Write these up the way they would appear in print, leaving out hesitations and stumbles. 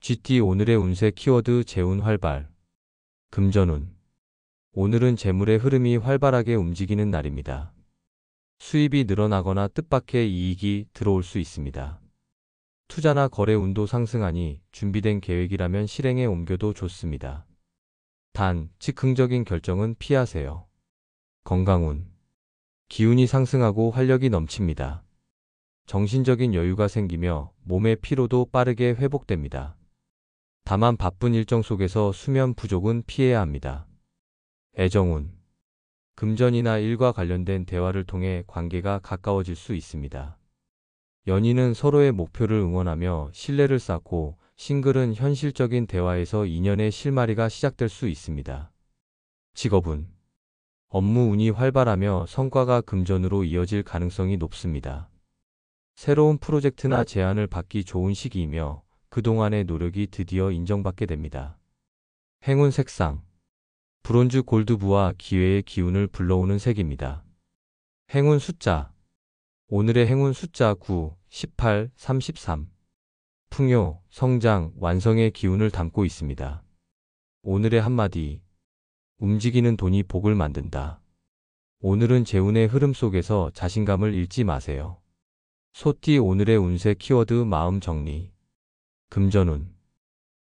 GT 오늘의 운세 키워드 재운 활발. 금전운. 오늘은 재물의 흐름이 활발하게 움직이는 날입니다. 수입이 늘어나거나 뜻밖의 이익이 들어올 수 있습니다. 투자나 거래 운도 상승하니 준비된 계획이라면 실행에 옮겨도 좋습니다. 단, 즉흥적인 결정은 피하세요. 건강운. 기운이 상승하고 활력이 넘칩니다. 정신적인 여유가 생기며 몸의 피로도 빠르게 회복됩니다. 다만 바쁜 일정 속에서 수면 부족은 피해야 합니다. 애정운. 금전이나 일과 관련된 대화를 통해 관계가 가까워질 수 있습니다. 연인은 서로의 목표를 응원하며 신뢰를 쌓고, 싱글은 현실적인 대화에서 인연의 실마리가 시작될 수 있습니다. 직업운. 업무 운이 활발하며 성과가 금전으로 이어질 가능성이 높습니다. 새로운 프로젝트나 제안을 받기 좋은 시기이며 그동안의 노력이 드디어 인정받게 됩니다. 행운 색상. 브론즈 골드부와 기회의 기운을 불러오는 색입니다. 행운 숫자. 오늘의 행운 숫자 9, 18, 33. 풍요, 성장, 완성의 기운을 담고 있습니다. 오늘의 한마디. 움직이는 돈이 복을 만든다. 오늘은 재운의 흐름 속에서 자신감을 잃지 마세요. 소띠 오늘의 운세 키워드 마음 정리. 금전운.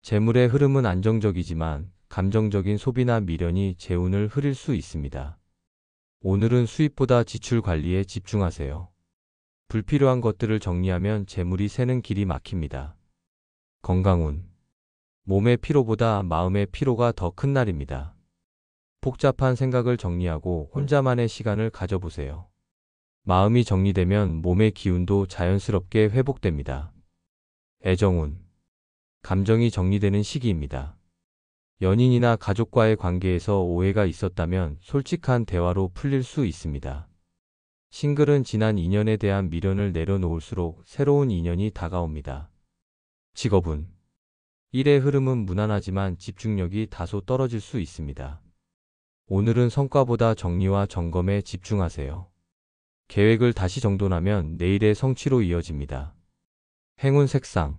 재물의 흐름은 안정적이지만 감정적인 소비나 미련이 재운을 흐릴 수 있습니다. 오늘은 수입보다 지출 관리에 집중하세요. 불필요한 것들을 정리하면 재물이 새는 길이 막힙니다. 건강운. 몸의 피로보다 마음의 피로가 더 큰 날입니다. 복잡한 생각을 정리하고 혼자만의 시간을 가져보세요. 마음이 정리되면 몸의 기운도 자연스럽게 회복됩니다. 애정운. 감정이 정리되는 시기입니다. 연인이나 가족과의 관계에서 오해가 있었다면 솔직한 대화로 풀릴 수 있습니다. 싱글은 지난 인연에 대한 미련을 내려놓을수록 새로운 인연이 다가옵니다. 직업운. 일의 흐름은 무난하지만 집중력이 다소 떨어질 수 있습니다. 오늘은 성과보다 정리와 점검에 집중하세요. 계획을 다시 정돈하면 내일의 성취로 이어집니다. 행운 색상.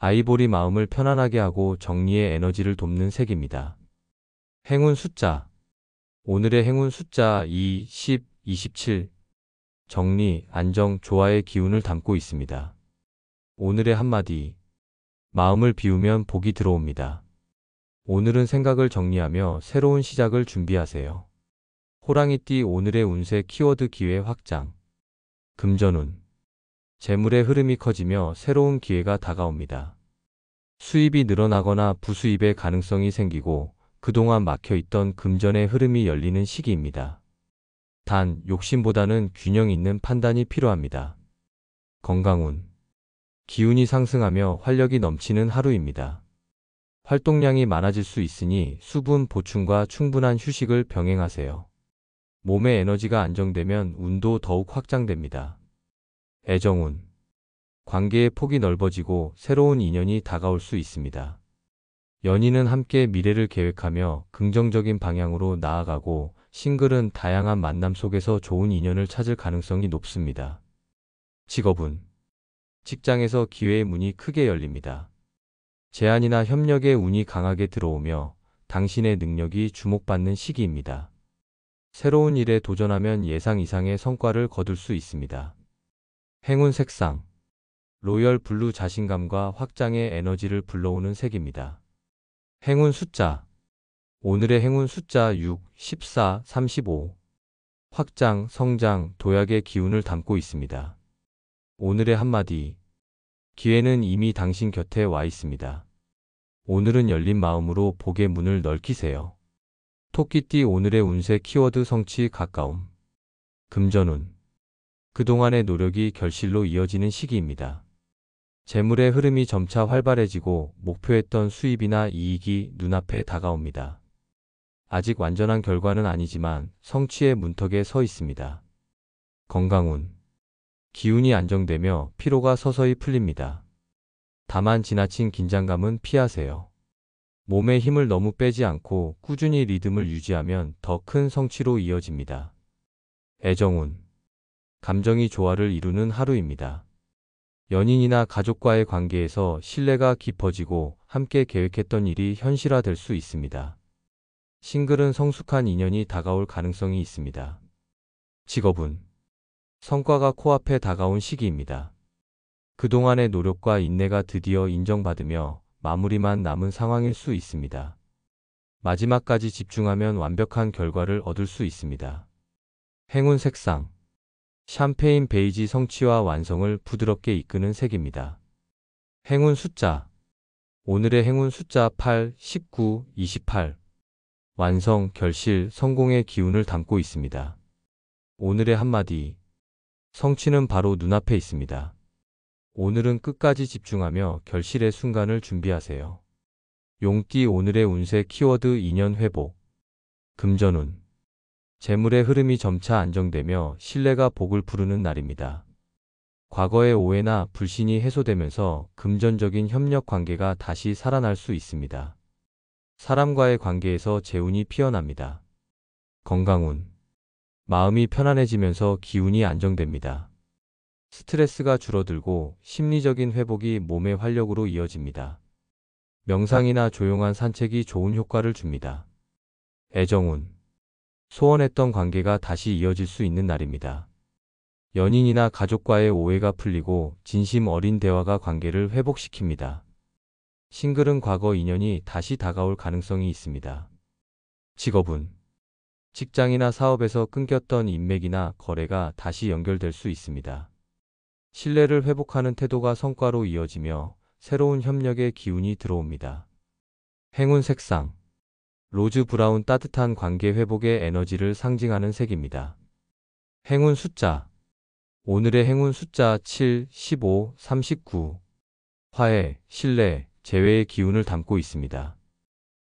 아이보리 마음을 편안하게 하고 정리의 에너지를 돕는 색입니다. 행운 숫자. 오늘의 행운 숫자 2, 10, 27. 정리, 안정, 조화의 기운을 담고 있습니다. 오늘의 한마디. 마음을 비우면 복이 들어옵니다. 오늘은 생각을 정리하며 새로운 시작을 준비하세요. 호랑이띠 오늘의 운세 키워드 기회 확장. 금전운. 재물의 흐름이 커지며 새로운 기회가 다가옵니다. 수입이 늘어나거나 부수입의 가능성이 생기고 그동안 막혀있던 금전의 흐름이 열리는 시기입니다. 단, 욕심보다는 균형 있는 판단이 필요합니다. 건강운. 기운이 상승하며 활력이 넘치는 하루입니다. 활동량이 많아질 수 있으니 수분 보충과 충분한 휴식을 병행하세요. 몸의 에너지가 안정되면 운도 더욱 확장됩니다. 애정운. 관계의 폭이 넓어지고 새로운 인연이 다가올 수 있습니다. 연인은 함께 미래를 계획하며 긍정적인 방향으로 나아가고 싱글은 다양한 만남 속에서 좋은 인연을 찾을 가능성이 높습니다. 직업운. 직장에서 기회의 문이 크게 열립니다. 제안이나 협력의 운이 강하게 들어오며 당신의 능력이 주목받는 시기입니다. 새로운 일에 도전하면 예상 이상의 성과를 거둘 수 있습니다. 행운 색상. 로열 블루 자신감과 확장의 에너지를 불러오는 색입니다. 행운 숫자. 오늘의 행운 숫자 6, 14, 35. 확장, 성장, 도약의 기운을 담고 있습니다. 오늘의 한마디. 기회는 이미 당신 곁에 와 있습니다. 오늘은 열린 마음으로 복의 문을 넓히세요. 토끼띠 오늘의 운세 키워드 성취 가까움. 금전운. 그동안의 노력이 결실로 이어지는 시기입니다. 재물의 흐름이 점차 활발해지고 목표했던 수입이나 이익이 눈앞에 다가옵니다. 아직 완전한 결과는 아니지만 성취의 문턱에 서 있습니다. 건강운. 기운이 안정되며 피로가 서서히 풀립니다. 다만 지나친 긴장감은 피하세요. 몸에 힘을 너무 빼지 않고 꾸준히 리듬을 유지하면 더 큰 성취로 이어집니다. 애정운. 감정이 조화를 이루는 하루입니다. 연인이나 가족과의 관계에서 신뢰가 깊어지고 함께 계획했던 일이 현실화될 수 있습니다. 싱글은 성숙한 인연이 다가올 가능성이 있습니다. 직업은 성과가 코앞에 다가온 시기입니다. 그동안의 노력과 인내가 드디어 인정받으며 마무리만 남은 상황일 수 있습니다. 마지막까지 집중하면 완벽한 결과를 얻을 수 있습니다. 행운 색상 샴페인 베이지 성취와 완성을 부드럽게 이끄는 색입니다. 행운 숫자 오늘의 행운 숫자 8, 19, 28 완성, 결실, 성공의 기운을 담고 있습니다. 오늘의 한마디 성취는 바로 눈앞에 있습니다. 오늘은 끝까지 집중하며 결실의 순간을 준비하세요. 용띠 오늘의 운세 키워드 인연 회복 금전운 재물의 흐름이 점차 안정되며 신뢰가 복을 부르는 날입니다. 과거의 오해나 불신이 해소되면서 금전적인 협력 관계가 다시 살아날 수 있습니다. 사람과의 관계에서 재운이 피어납니다. 건강운 마음이 편안해지면서 기운이 안정됩니다. 스트레스가 줄어들고 심리적인 회복이 몸의 활력으로 이어집니다. 명상이나 조용한 산책이 좋은 효과를 줍니다. 애정운 소원했던 관계가 다시 이어질 수 있는 날입니다. 연인이나 가족과의 오해가 풀리고 진심 어린 대화가 관계를 회복시킵니다. 싱글은 과거 인연이 다시 다가올 가능성이 있습니다. 직업은 직장이나 사업에서 끊겼던 인맥이나 거래가 다시 연결될 수 있습니다. 신뢰를 회복하는 태도가 성과로 이어지며 새로운 협력의 기운이 들어옵니다. 행운 색상 로즈 브라운 따뜻한 관계 회복의 에너지를 상징하는 색입니다. 행운 숫자 오늘의 행운 숫자 7, 15, 39 화해, 신뢰, 재회의 기운을 담고 있습니다.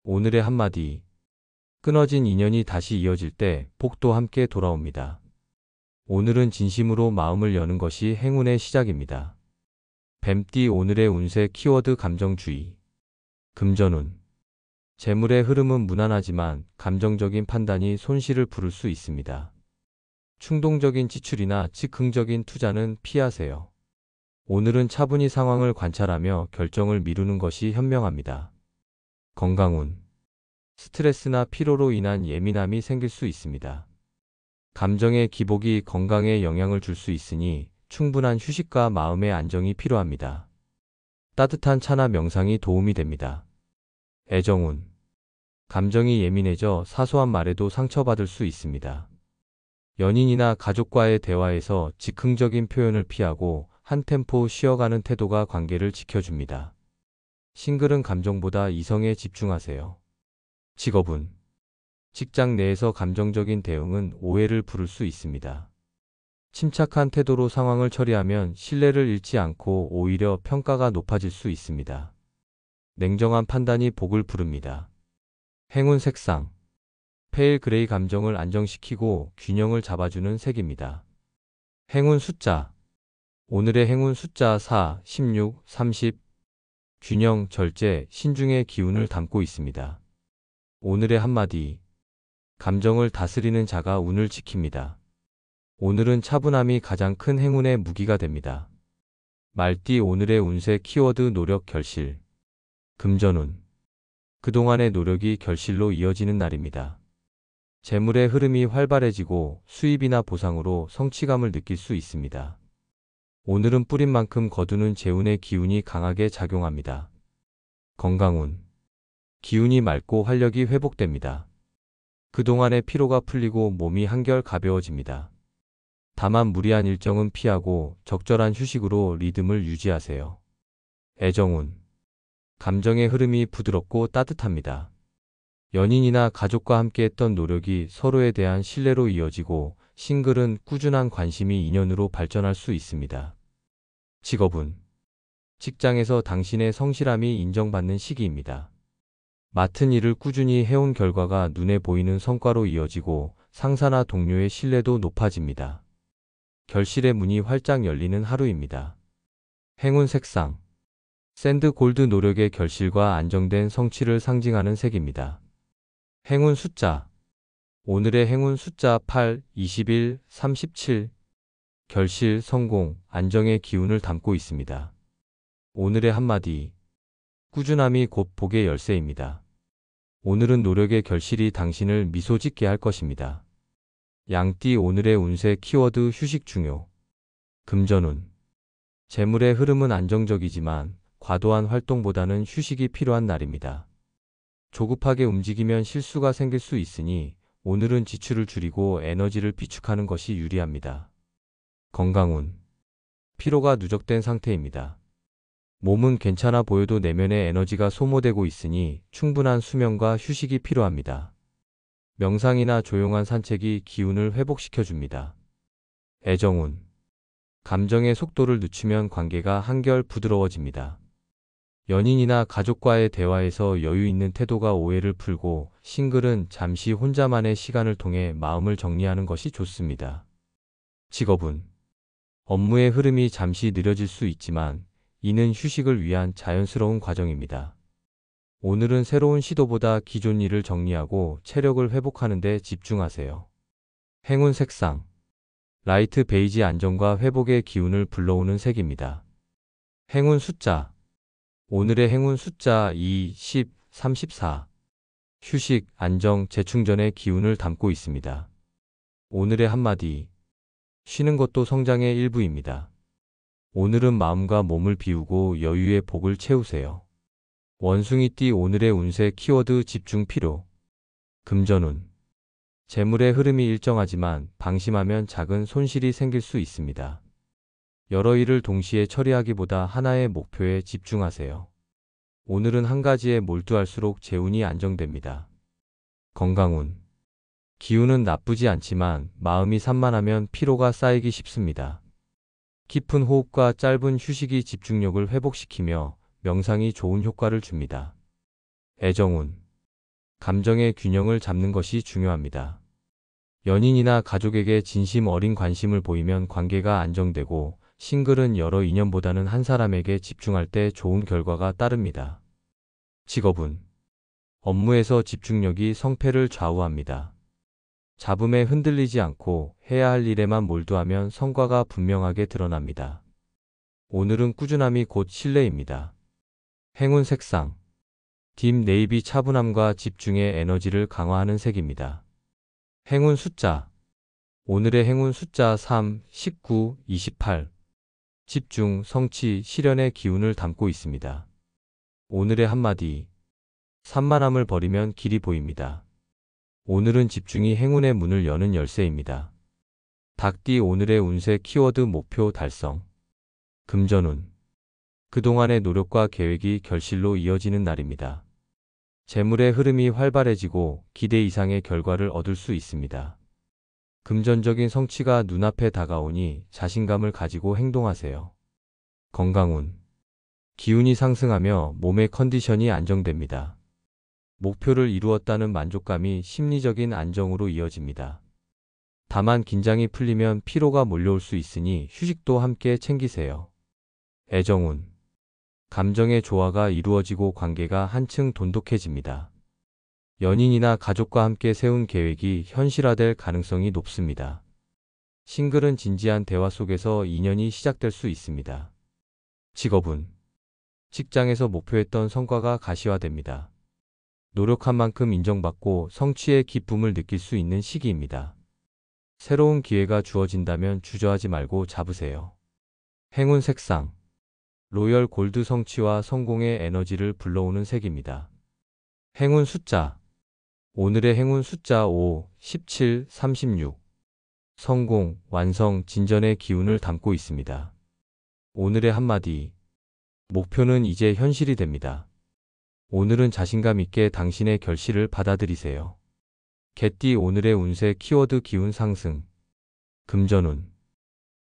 오늘의 한마디 끊어진 인연이 다시 이어질 때 복도 함께 돌아옵니다. 오늘은 진심으로 마음을 여는 것이 행운의 시작입니다. 뱀띠 오늘의 운세 키워드 감정주의 금전운 재물의 흐름은 무난하지만 감정적인 판단이 손실을 부를 수 있습니다. 충동적인 지출이나 즉흥적인 투자는 피하세요. 오늘은 차분히 상황을 관찰하며 결정을 미루는 것이 현명합니다. 건강운 스트레스나 피로로 인한 예민함이 생길 수 있습니다. 감정의 기복이 건강에 영향을 줄 수 있으니 충분한 휴식과 마음의 안정이 필요합니다. 따뜻한 차나 명상이 도움이 됩니다. 애정운 감정이 예민해져 사소한 말에도 상처받을 수 있습니다. 연인이나 가족과의 대화에서 즉흥적인 표현을 피하고 한 템포 쉬어가는 태도가 관계를 지켜줍니다. 싱글은 감정보다 이성에 집중하세요. 직업은 직장 내에서 감정적인 대응은 오해를 부를 수 있습니다. 침착한 태도로 상황을 처리하면 신뢰를 잃지 않고 오히려 평가가 높아질 수 있습니다. 냉정한 판단이 복을 부릅니다. 행운 색상 페일 그레이 감정을 안정시키고 균형을 잡아주는 색입니다. 행운 숫자 오늘의 행운 숫자 4, 16, 30 균형, 절제, 신중의 기운을 담고 있습니다. 오늘의 한마디 감정을 다스리는 자가 운을 지킵니다. 오늘은 차분함이 가장 큰 행운의 무기가 됩니다. 말띠 오늘의 운세 키워드 노력 결실 금전운 그동안의 노력이 결실로 이어지는 날입니다. 재물의 흐름이 활발해지고 수입이나 보상으로 성취감을 느낄 수 있습니다. 오늘은 뿌린 만큼 거두는 재운의 기운이 강하게 작용합니다. 건강운 기운이 맑고 활력이 회복됩니다. 그동안의 피로가 풀리고 몸이 한결 가벼워집니다. 다만 무리한 일정은 피하고 적절한 휴식으로 리듬을 유지하세요. 애정운 감정의 흐름이 부드럽고 따뜻합니다. 연인이나 가족과 함께했던 노력이 서로에 대한 신뢰로 이어지고 싱글은 꾸준한 관심이 인연으로 발전할 수 있습니다. 직업은 직장에서 당신의 성실함이 인정받는 시기입니다. 맡은 일을 꾸준히 해온 결과가 눈에 보이는 성과로 이어지고 상사나 동료의 신뢰도 높아집니다. 결실의 문이 활짝 열리는 하루입니다. 행운 색상 샌드 골드 노력의 결실과 안정된 성취를 상징하는 색입니다. 행운 숫자 오늘의 행운 숫자 8, 21, 37 결실, 성공, 안정의 기운을 담고 있습니다. 오늘의 한마디. 꾸준함이 곧 복의 열쇠입니다. 오늘은 노력의 결실이 당신을 미소 짓게 할 것입니다. 양띠 오늘의 운세 키워드 휴식 중요. 금전운. 재물의 흐름은 안정적이지만 과도한 활동보다는 휴식이 필요한 날입니다. 조급하게 움직이면 실수가 생길 수 있으니 오늘은 지출을 줄이고 에너지를 비축하는 것이 유리합니다. 건강운. 피로가 누적된 상태입니다. 몸은 괜찮아 보여도 내면의 에너지가 소모되고 있으니 충분한 수면과 휴식이 필요합니다. 명상이나 조용한 산책이 기운을 회복시켜줍니다. 애정운. 감정의 속도를 늦추면 관계가 한결 부드러워집니다. 연인이나 가족과의 대화에서 여유 있는 태도가 오해를 풀고 싱글은 잠시 혼자만의 시간을 통해 마음을 정리하는 것이 좋습니다. 직업운. 업무의 흐름이 잠시 느려질 수 있지만 이는 휴식을 위한 자연스러운 과정입니다. 오늘은 새로운 시도보다 기존 일을 정리하고 체력을 회복하는 데 집중하세요. 행운 색상. 라이트 베이지 안정과 회복의 기운을 불러오는 색입니다. 행운 숫자. 오늘의 행운 숫자 2, 10, 34. 휴식, 안정, 재충전의 기운을 담고 있습니다. 오늘의 한마디. 쉬는 것도 성장의 일부입니다. 오늘은 마음과 몸을 비우고 여유의 복을 채우세요. 원숭이띠 오늘의 운세 키워드 집중 필요. 금전운. 재물의 흐름이 일정하지만 방심하면 작은 손실이 생길 수 있습니다. 여러 일을 동시에 처리하기보다 하나의 목표에 집중하세요. 오늘은 한 가지에 몰두할수록 재운이 안정됩니다. 건강운. 기운은 나쁘지 않지만 마음이 산만하면 피로가 쌓이기 쉽습니다. 깊은 호흡과 짧은 휴식이 집중력을 회복시키며 명상이 좋은 효과를 줍니다. 애정운. 감정의 균형을 잡는 것이 중요합니다. 연인이나 가족에게 진심 어린 관심을 보이면 관계가 안정되고 싱글은 여러 인연보다는 한 사람에게 집중할 때 좋은 결과가 따릅니다. 직업운. 업무에서 집중력이 성패를 좌우합니다. 잡음에 흔들리지 않고 해야 할 일에만 몰두하면 성과가 분명하게 드러납니다. 오늘은 꾸준함이 곧 신뢰입니다. 행운 색상. 딥 네이비 차분함과 집중의 에너지를 강화하는 색입니다. 행운 숫자. 오늘의 행운 숫자 3, 19, 28. 집중, 성취, 실현의 기운을 담고 있습니다. 오늘의 한마디. 산만함을 버리면 길이 보입니다. 오늘은 집중이 행운의 문을 여는 열쇠입니다. 닭띠 오늘의 운세 키워드 목표 달성. 금전운. 그동안의 노력과 계획이 결실로 이어지는 날입니다. 재물의 흐름이 활발해지고 기대 이상의 결과를 얻을 수 있습니다. 금전적인 성취가 눈앞에 다가오니 자신감을 가지고 행동하세요. 건강운. 기운이 상승하며 몸의 컨디션이 안정됩니다. 목표를 이루었다는 만족감이 심리적인 안정으로 이어집니다. 다만 긴장이 풀리면 피로가 몰려올 수 있으니 휴식도 함께 챙기세요. 애정운. 감정의 조화가 이루어지고 관계가 한층 돈독해집니다. 연인이나 가족과 함께 세운 계획이 현실화될 가능성이 높습니다. 싱글은 진지한 대화 속에서 인연이 시작될 수 있습니다. 직업운. 직장에서 목표했던 성과가 가시화됩니다. 노력한 만큼 인정받고 성취의 기쁨을 느낄 수 있는 시기입니다. 새로운 기회가 주어진다면 주저하지 말고 잡으세요. 행운 색상. 로열 골드 성취와 성공의 에너지를 불러오는 색입니다. 행운 숫자. 오늘의 행운 숫자 5, 17, 36. 성공, 완성, 진전의 기운을 담고 있습니다. 오늘의 한마디. 목표는 이제 현실이 됩니다. 오늘은 자신감 있게 당신의 결실을 받아들이세요. 개띠 오늘의 운세 키워드 기운 상승. 금전운.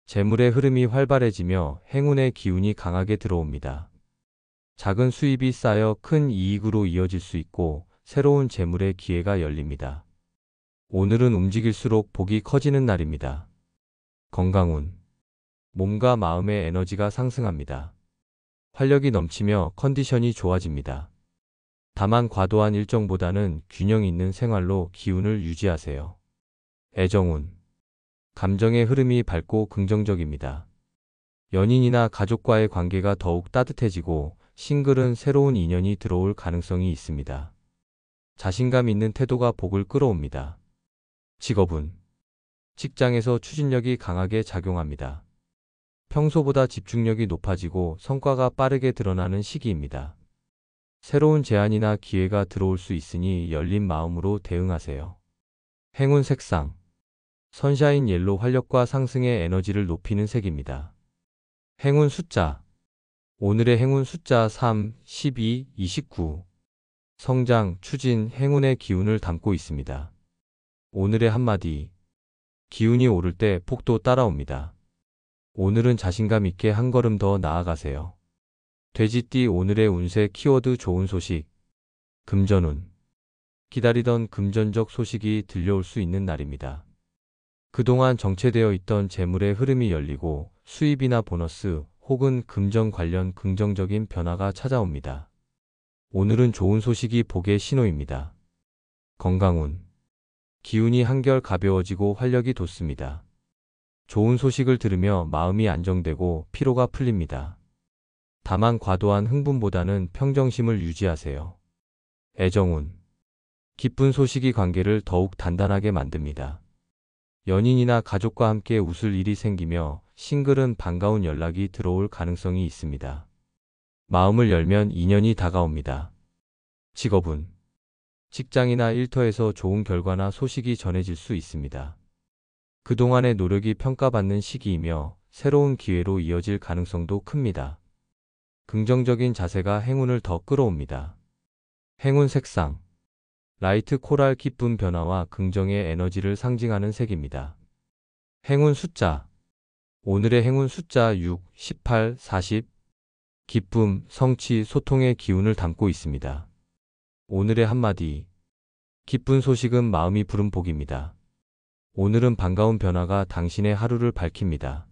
재물의 흐름이 활발해지며 행운의 기운이 강하게 들어옵니다. 작은 수입이 쌓여 큰 이익으로 이어질 수 있고 새로운 재물의 기회가 열립니다. 오늘은 움직일수록 복이 커지는 날입니다. 건강운. 몸과 마음의 에너지가 상승합니다. 활력이 넘치며 컨디션이 좋아집니다. 다만 과도한 일정보다는 균형 있는 생활로 기운을 유지하세요. 애정운. 감정의 흐름이 밝고 긍정적입니다. 연인이나 가족과의 관계가 더욱 따뜻해지고 싱글은 새로운 인연이 들어올 가능성이 있습니다. 자신감 있는 태도가 복을 끌어옵니다. 직업은 직장에서 추진력이 강하게 작용합니다. 평소보다 집중력이 높아지고 성과가 빠르게 드러나는 시기입니다. 새로운 제안이나 기회가 들어올 수 있으니 열린 마음으로 대응하세요. 행운 색상 선샤인 옐로 활력과 상승의 에너지를 높이는 색입니다. 행운 숫자 오늘의 행운 숫자 3, 12, 29 성장, 추진, 행운의 기운을 담고 있습니다. 오늘의 한마디 기운이 오를 때 폭도 따라옵니다. 오늘은 자신감 있게 한 걸음 더 나아가세요. 돼지띠 오늘의 운세 키워드 좋은 소식 금전운 기다리던 금전적 소식이 들려올 수 있는 날입니다. 그동안 정체되어 있던 재물의 흐름이 열리고 수입이나 보너스 혹은 금전 관련 긍정적인 변화가 찾아옵니다. 오늘은 좋은 소식이 복의 신호입니다. 건강운 기운이 한결 가벼워지고 활력이 돋습니다. 좋은 소식을 들으며 마음이 안정되고 피로가 풀립니다. 다만 과도한 흥분보다는 평정심을 유지하세요. 애정운 기쁜 소식이 관계를 더욱 단단하게 만듭니다. 연인이나 가족과 함께 웃을 일이 생기며 싱글은 반가운 연락이 들어올 가능성이 있습니다. 마음을 열면 인연이 다가옵니다. 직업은 직장이나 일터에서 좋은 결과나 소식이 전해질 수 있습니다. 그동안의 노력이 평가받는 시기이며 새로운 기회로 이어질 가능성도 큽니다. 긍정적인 자세가 행운을 더 끌어옵니다. 행운 색상 라이트 코랄 기쁨 변화와 긍정의 에너지를 상징하는 색입니다. 행운 숫자 오늘의 행운 숫자 6, 18, 40 기쁨, 성취, 소통의 기운을 담고 있습니다. 오늘의 한마디 기쁜 소식은 마음이 부른 복입니다. 오늘은 반가운 변화가 당신의 하루를 밝힙니다.